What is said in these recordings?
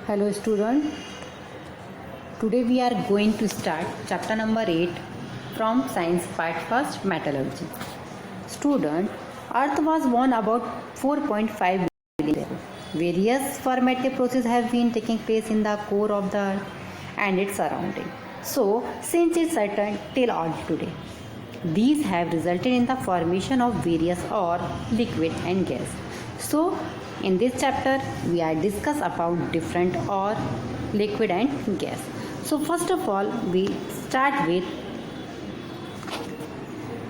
Hello student, today we are going to start chapter number 8 from science part 1st metallurgy. Student, earth was born about 4.5 billion ago. Various formative processes have been taking place in the core of the earth and its surrounding. So since its return till on today, these have resulted in the formation of various ore, liquid and gas. So in this chapter we are discuss about different ore, liquid and gas. So first of all we start with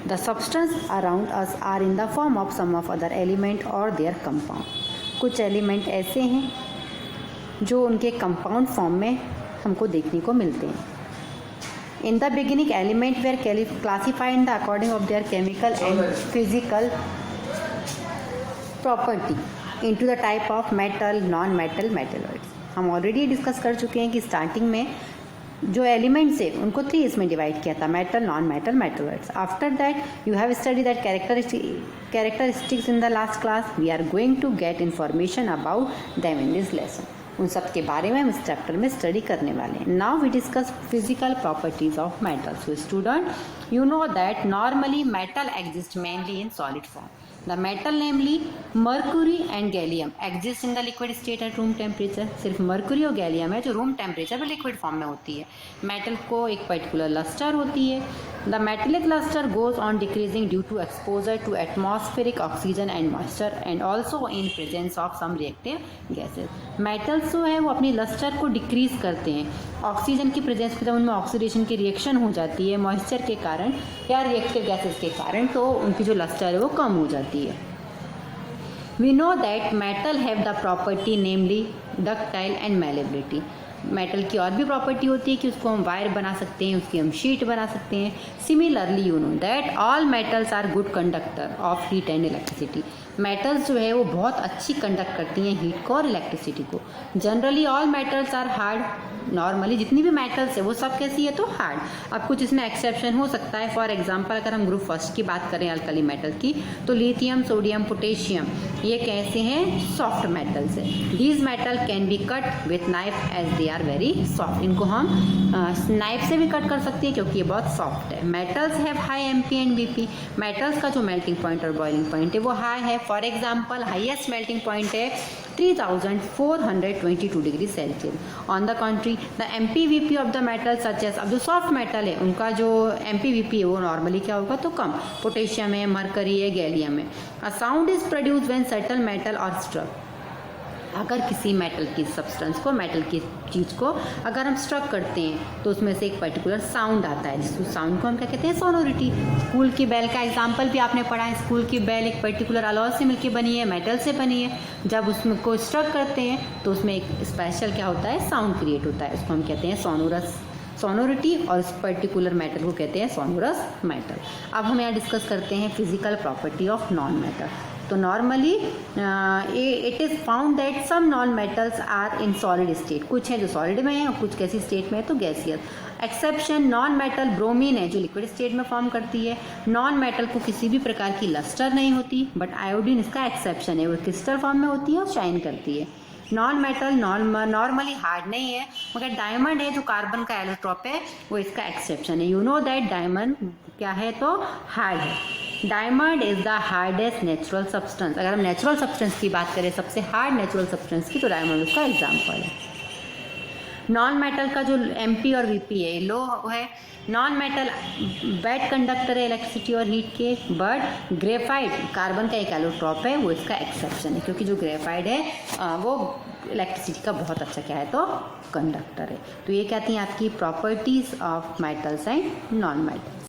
the substance around us are in the form of some of other element or their compound. कुछ element ऐसे हैं जो उनके compound form में हमको देखने को मिलते हैं. In the beginning, elements were classified in the according of their chemical and physical property into the type of metal, non-metal, metalloids. हम ऑलरेडी डिस्कस कर चुके हैं कि स्टार्टिंग में जो एलिमेंट्स है उनको 3 इसमें डिवाइड किया था, metal, non metal, metalloids. After that you have study that characteristics in the last class. We are going to get information about them in this lesson. उन सब के बारे में हम इस चैप्टर में स्टडी करने वाले हैं. Now we discuss physical properties of metal. So student, you know that normally metal exist mainly in solid form. The metal namely mercury and gallium exist in the liquid state at room temperature. सिर्फ mercury और gallium है जो room temperature पर liquid form में होती है. metal को एक particular luster होती है. The metallic luster goes on decreasing due to exposure to atmospheric oxygen and moisture and also in presence of some reactive gases. metals जो है वो अपनी luster को decrease करते हैं. ऑक्सीजन की प्रेजेंस में जब उनमें ऑक्सीडेशन की रिएक्शन हो जाती है मॉइस्चर के कारण या रिएक्टिव गैसेस के कारण, तो उनकी जो लस्टर है वो कम हो जाती है. We know that metal have the property namely ductile and malleability. Metal की और भी प्रॉपर्टी होती है कि उसको हम वायर बना सकते हैं, उसकी हम शीट बना सकते हैं. Similarly you know that all metals are good conductor of heat and electricity. Metals जो है वो बहुत अच्छी कंडक्ट करती हैं हीट को और इलेक्ट्रिसिटी को. Generally all metals are hard. Normally जितनी भी मेटल्स है वो सब कैसी है तो हार्ड. अब कुछ इसमें एक्सेप्शन हो सकता है. फॉर एग्जांपल अगर हम ग्रुप फर्स्ट की बात करें अल्कली मेटल की, तो लिथियम, सोडियम, पोटेशियम ये कैसे हैं सॉफ्ट मेटल्स है. These metal can be cut with knife as they are very soft. इनको हम नाइफ से भी कट कर सकते हैं क्योंकि ये बहुत सॉफ्ट है. Metals have high MP and BP. Metals का जो मेल्टिंग पॉइंट और बॉइलिंग पॉइंट है वो हाई है. For example highest melting point है 3422 degree Celsius. On the country the MPVP of the metal such as, अब जो सॉफ्ट मेटल है उनका जो MPVP है वो नॉर्मली क्या होगा तो कम. पोटेशियम है, मरकरी है, गैलियम है. A sound is produce when certain metal और स्ट्रक. अगर किसी मेटल की सब्सटेंस को, मेटल की चीज़ को अगर हम स्ट्रक करते हैं तो उसमें से एक पर्टिकुलर साउंड आता है, जिस साउंड को हम क्या कहते हैं सोनोरिटी. स्कूल की बेल का एग्जांपल भी आपने पढ़ा है. स्कूल की बेल एक पर्टिकुलर अलॉय से मिलकर बनी है, मेटल से बनी है. जब उसमें को स्ट्रक करते हैं तो उसमें एक स्पेशल क्या होता है साउंड क्रिएट होता है. उसको हम कहते हैं सोनोरस सोनोरिटी और इस पर्टिकुलर मेटल को कहते हैं सोनोरस मेटल. अब हम यहाँ डिस्कस करते हैं physical property of non metal. तो normally it is found that some non metals are in solid state. कुछ है जो सॉलिड में है और कुछ कैसी स्टेट में है तो gaseous. Exception non metal bromine है जो लिक्विड स्टेट में फॉर्म करती है. नॉन मेटल को किसी भी प्रकार की लस्टर नहीं होती, बट आयोडीन इसका एक्सेप्शन है, वो क्रिस्टल फॉर्म में होती है और शाइन करती है. नॉन मेटल नॉर्मली हार्ड नहीं है, मगर डायमंड है जो कार्बन का एलोट्रॉप है वो इसका एक्सेप्शन है. यू नो दैट डायमंड क्या है तो हार्ड है. Diamond is the hardest natural substance. अगर हम नेचुरल सब्सटेंस की बात करें सबसे हार्ड नेचुरल सब्सटेंस की, तो डायमंड उसका एग्जाम्पल है. नॉन मेटल का जो MP और VP है लो है. नॉन मेटल बैड कंडक्टर है इलेक्ट्रिसिटी और हीट के, बट ग्रेफाइट कार्बन का एक एलोट्रॉप है वो इसका एक्सेप्शन है, क्योंकि जो ग्रेफाइट है वो इलेक्ट्रिसिटी का बहुत अच्छा क्या है तो कंडक्टर है. तो ये कहती हैं आपकी properties of metals and non metals.